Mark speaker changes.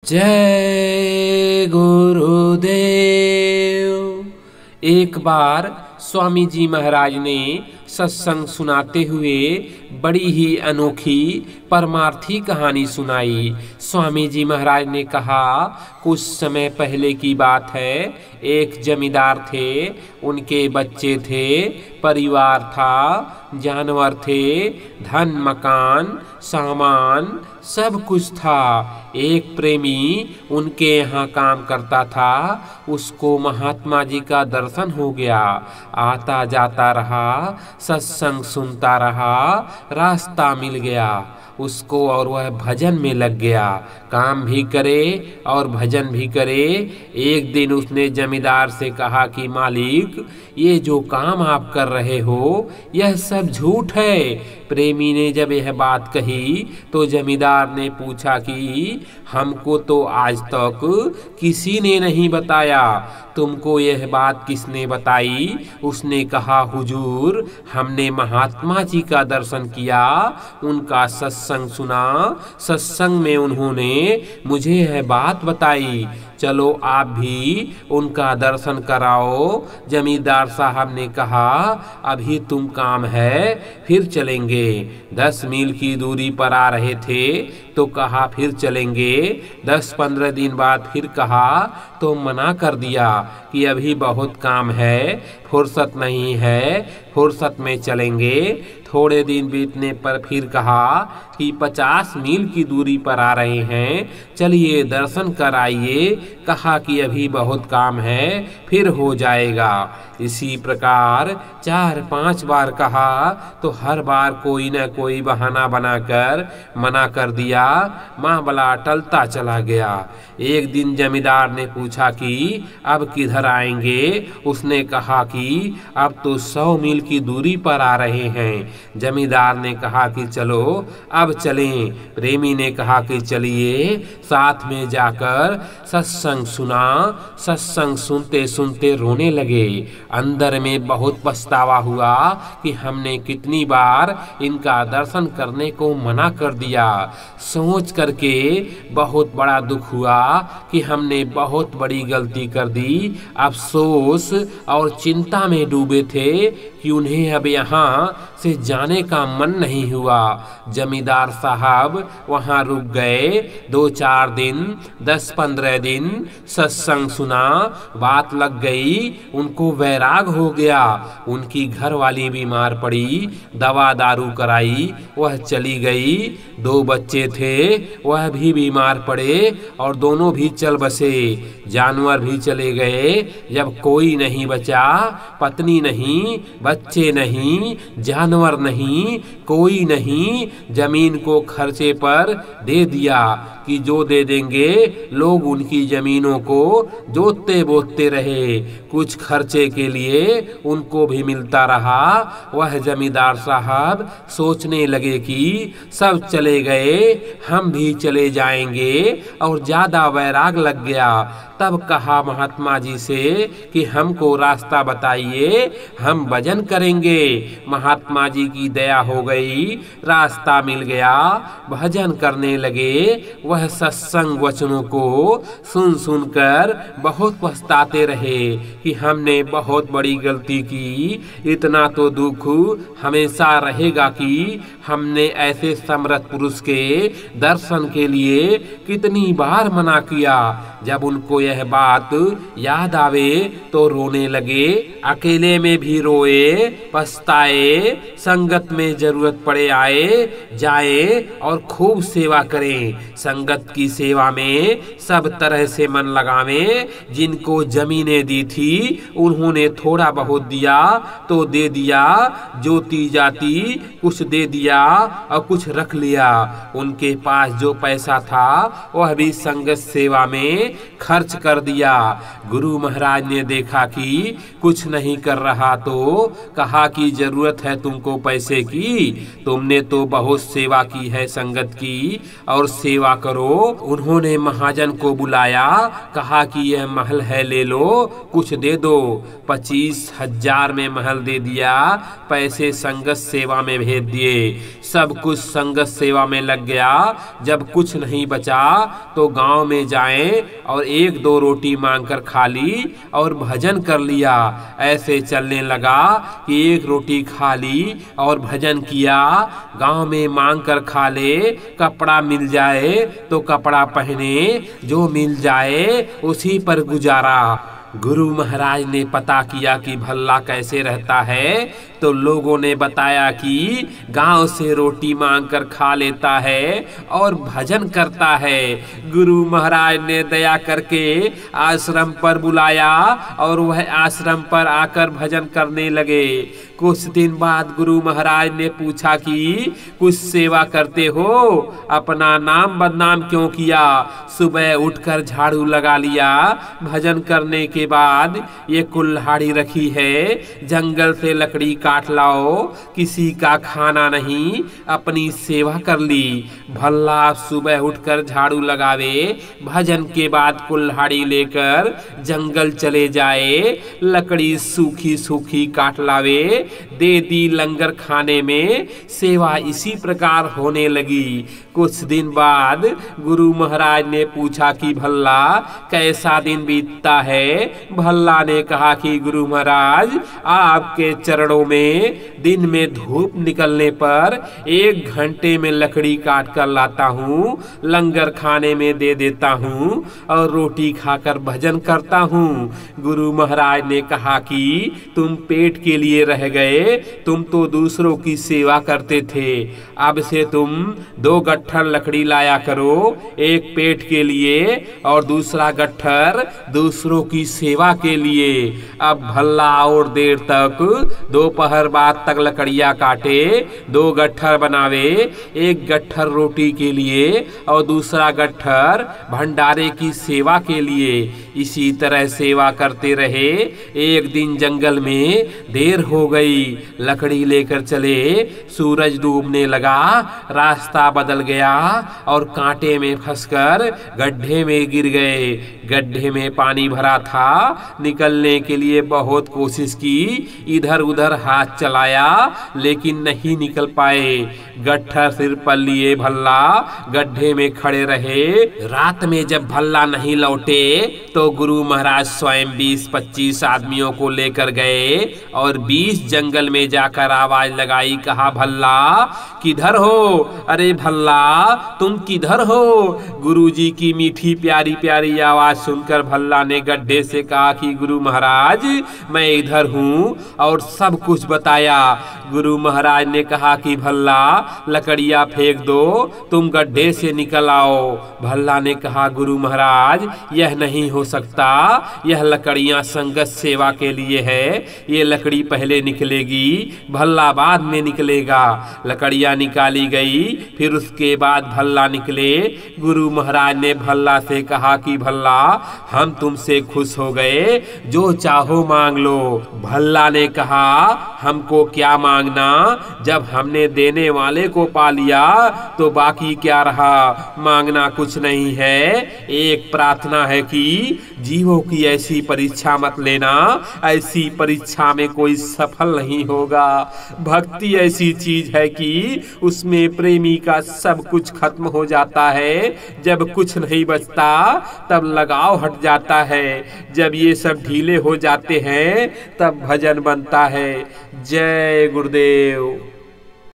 Speaker 1: जय गुरुदेव। एक बार स्वामी जी महाराज ने सत्संग सुनाते हुए बड़ी ही अनोखी परमार्थी कहानी सुनाई। स्वामी जी महाराज ने कहा, कुछ समय पहले की बात है। एक जमींदार थे, उनके बच्चे थे, परिवार था, जानवर थे, धन मकान सामान सब कुछ था। एक प्रेमी उनके यहाँ काम करता था। उसको महात्मा जी का दर्शन हो गया। आता जाता रहा, सत्संग सुनता रहा, रास्ता मिल गया उसको और वह भजन में लग गया। काम भी करे और भजन भी करे। एक दिन उसने जमींदार से कहा कि मालिक, ये जो काम आप कर रहे हो यह सब झूठ है। प्रेमी ने जब यह बात कही तो जमींदार ने पूछा कि हमको तो आज तक किसी ने नहीं बताया, तुमको यह बात किसने बताई? उसने कहा, हुजूर, हमने महात्मा जी का दर्शन किया, उनका सत्संग सुना, सत्संग में उन्होंने मुझे यह बात बताई। चलो आप भी उनका दर्शन कराओ। जमींदार साहब ने कहा, अभी तुम काम है, फिर चलेंगे। 10 मील की दूरी पर आ रहे थे तो कहा फिर चलेंगे। 10-15 दिन बाद फिर कहा तो मना कर दिया कि अभी बहुत काम है, फुर्सत नहीं है, फुर्सत में चलेंगे। थोड़े दिन बीतने पर फिर कहा कि 50 मील की दूरी पर आ रहे हैं, चलिए दर्शन कर आइए। कहा कि अभी बहुत काम है, फिर हो जाएगा। इसी प्रकार 4-5 बार कहा तो हर बार कोई न कोई बहाना बनाकर मना कर दिया। मामला टलता चला गया। एक दिन जमींदार ने पूछा कि अब किधर आएंगे? उसने कहा कि अब तो 100 मील की दूरी पर आ रहे हैं। जमींदार ने कहा कि चलो अब चलें। प्रेमी ने कहा कि चलिए। साथ में जाकर सत्संग सुना। सत्संग सुनते सुनते रोने लगे। अंदर में बहुत पछतावा हुआ कि हमने कितनी बार इनका दर्शन करने को मना कर दिया। सोच करके बहुत बड़ा दुख हुआ कि हमने बहुत बड़ी गलती कर दी। अफसोस और चिंता में डूबे थे कि उन्हें अब यहाँ से जाने का मन नहीं हुआ। जमींदार साहब वहाँ रुक गए। 2-4 दिन, 10-15 दिन सत्संग सुना, बात लग गई, उनको वैराग हो गया। उनकी घरवाली बीमार पड़ी, दवा दारू कराई, वह चली गई। 2 बच्चे थे, वह भी बीमार पड़े और दोनों भी चल बसे। जानवर भी चले गए। जब कोई नहीं बचा, पत्नी नहीं, बच्चे नहीं, जानवर नहीं, कोई नहीं, जमीन को खर्चे पर दे दिया कि जो दे देंगे। लोग उनकी जमीनों को जोतते बोतते रहे। कुछ खर्चे के लिए उनको भी मिलता रहा। वह जमींदार साहब सोचने लगे कि सब चले गए, हम भी चले जाएंगे, और ज्यादा वैराग लग गया। तब कहा महात्मा जी से कि हमको रास्ता बताइए, हम भजन करेंगे। महात्मा जी की दया हो गई, रास्ता मिल गया, भजन करने लगे। वह सत्संग वचनों को सुन सुनकर बहुत पछताते रहे कि हमने बहुत बड़ी गलती की। इतना तो दुख हमेशा रहेगा कि हमने ऐसे समर्थ पुरुष के दर्शन के लिए कितनी बार मना किया। जब उनको यह बात याद आवे तो रोने लगे। अकेले में भी रोए, पछताए, संगत में जरूरत पड़े आए जाए और खूब सेवा करें। संगत की सेवा में सब तरह से मन लगावें। जिनको जमीनें दी थी उन्होंने थोड़ा बहुत दिया तो दे दिया, जोती जाती कुछ दे दिया और कुछ रख लिया। उनके पास जो पैसा था वह भी संगत सेवा में खर्च कर दिया। गुरु महाराज ने देखा कि कुछ नहीं कर रहा तो कहा कि जरूरत है तुमको पैसे की, तुमने तो बहुत सेवा की है संगत की, और सेवा करो। उन्होंने महाजन को बुलाया, कहा कि यह महल है, ले लो, कुछ दे दो। 25,000 में महल दे दिया, पैसे संगत सेवा में भेज दिए। सब कुछ संगत सेवा में लग गया। जब कुछ नहीं बचा तो गांव में जाएं और 1-2 रोटी मांगकर खा ली और भजन कर लिया। ऐसे चलने लगा कि 1 रोटी खा ली और भजन किया। गांव में मांग कर खा ले, कपड़ा मिल जाए तो कपड़ा पहने, जो मिल जाए उसी पर गुजारा। गुरु महाराज ने पता किया कि भल्ला कैसे रहता है, तो लोगों ने बताया कि गांव से रोटी मांगकर खा लेता है और भजन करता है। गुरु महाराज ने दया करके आश्रम पर बुलाया और वह आश्रम पर आकर भजन करने लगे। कुछ दिन बाद गुरु महाराज ने पूछा कि कुछ सेवा करते हो, अपना नाम बदनाम क्यों किया? सुबह उठकर झाड़ू लगा लिया, भजन करने के बाद ये कुल्हाड़ी रखी है, जंगल से लकड़ी काट लाओ, किसी का खाना नहीं, अपनी सेवा कर ली। भल्ला सुबह उठकर झाड़ू लगावे, भजन के बाद कुल्हाड़ी लेकर जंगल चले जाए, लकड़ी सूखी सूखी काट लावे, दे दी लंगर खाने में। सेवा इसी प्रकार होने लगी। कुछ दिन बाद गुरु महाराज ने पूछा कि भल्ला कैसा दिन बीतता है? भल्ला ने कहा कि गुरु महाराज, आपके चरणों में दिन में धूप निकलने पर 1 घंटे में लकड़ी काट कर लाता हूँ, लंगर खाने में दे देता हूँ और रोटी खाकर भजन करता हूँ। गुरु महाराज ने कहा कि तुम पेट के लिए रह गए, तुम तो दूसरों की सेवा करते थे, अब से तुम 2 गट्ठर लकड़ी लाया करो, एक पेट के लिए और दूसरा गट्ठर दूसरों की सेवा के लिए। अब भल्ला और देर तक दोपहर बाद तक लकड़ियां काटे, 2 गट्ठर बनावे, 1 गट्ठर रोटी के लिए और दूसरा गट्ठर भंडारे की सेवा के लिए। इसी तरह सेवा करते रहे। एक दिन जंगल में देर हो गई, लकड़ी लेकर चले, सूरज डूबने लगा, रास्ता बदल गया और कांटे में फंसकर गड्ढे में गिर गए। गड्ढे में पानी भरा था, निकलने के लिए बहुत कोशिश की, इधर उधर हाथ चलाया लेकिन नहीं निकल पाए। गट्ठर सिर पर लिए भल्ला गड्ढे में खड़े रहे। रात में जब भल्ला नहीं लौटे तो गुरु महाराज स्वयं 20-25 आदमियों को लेकर गए और 20 जंगल में जाकर आवाज लगाई, कहा भल्ला किधर हो? अरे भल्ला तुम किधर हो? गुरुजी की मीठी प्यारी प्यारी आवाज सुनकर भल्ला ने गड्ढे से कहा कि गुरु महाराज मैं इधर हूँ और सब कुछ बताया। गुरु महाराज ने कहा कि भल्ला लकड़ियाँ फेंक दो, तुम गड्ढे से निकल आओ। भल्ला ने कहा गुरु महाराज यह नहीं हो सकता, यह लकड़ियाँ संगत सेवा के लिए है, ये लकड़ी पहले निकलेगी, भल्ला बाद में निकलेगा। लकड़ियाँ निकाली गई, फिर उसके बाद भल्ला निकले। गुरु महाराज ने भल्ला से कहा कि भल्ला हम तुमसे खुश हो गए, जो चाहो मांग लो। भल्ला ने कहा हमको क्या मांगना, जब हमने देने वाले को पा लिया तो बाकी क्या रहा, मांगना कुछ नहीं है। एक प्रार्थना है कि जीवों की ऐसी परीक्षा मत लेना, ऐसी परीक्षा में कोई सफल नहीं होगा। भक्ति ऐसी चीज है कि उसमें प्रेमी का सब कुछ खत्म हो जाता है। जब कुछ नहीं बचता तब लगाव हट जाता है, जब ये सब ढीले हो जाते हैं तब भजन बनता है। जय गुरुदेव।